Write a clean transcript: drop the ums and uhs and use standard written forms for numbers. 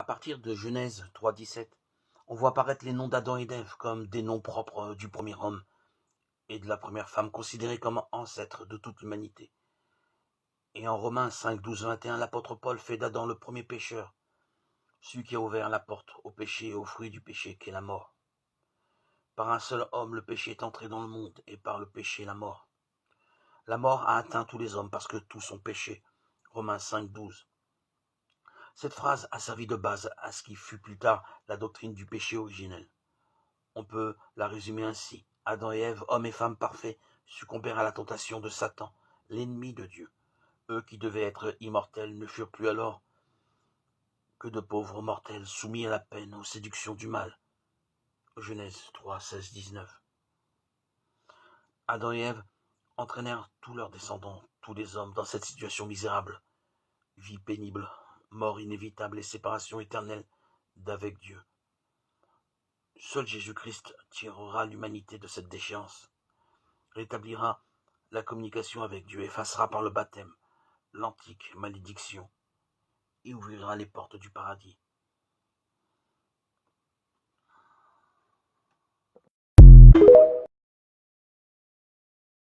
partir de Genèse 3,17, on voit apparaître les noms d'Adam et d'Ève comme des noms propres du premier homme et de la première femme, considérés comme ancêtres de toute l'humanité. Et en Romains 5, 12, 21, l'apôtre Paul fait d'Adam le premier pécheur, celui qui a ouvert la porte au péché et au fruit du péché qu'est la mort. Par un seul homme, le péché est entré dans le monde, et par le péché, la mort. La mort a atteint tous les hommes parce que tous ont péché. Romains 5, 12. Cette phrase a servi de base à ce qui fut plus tard la doctrine du péché originel. On peut la résumer ainsi. Adam et Ève, hommes et femmes parfaits, succombèrent à la tentation de Satan, l'ennemi de Dieu. Eux qui devaient être immortels ne furent plus alors que de pauvres mortels soumis à la peine, aux séductions du mal. Genèse 3, 16, 19. Adam et Ève entraînèrent tous leurs descendants, tous les hommes, dans cette situation misérable. Vie pénible, mort inévitable et séparation éternelle d'avec Dieu. Seul Jésus-Christ tirera l'humanité de cette déchéance, rétablira la communication avec Dieu, effacera par le baptême l'antique malédiction et ouvrira les portes du paradis.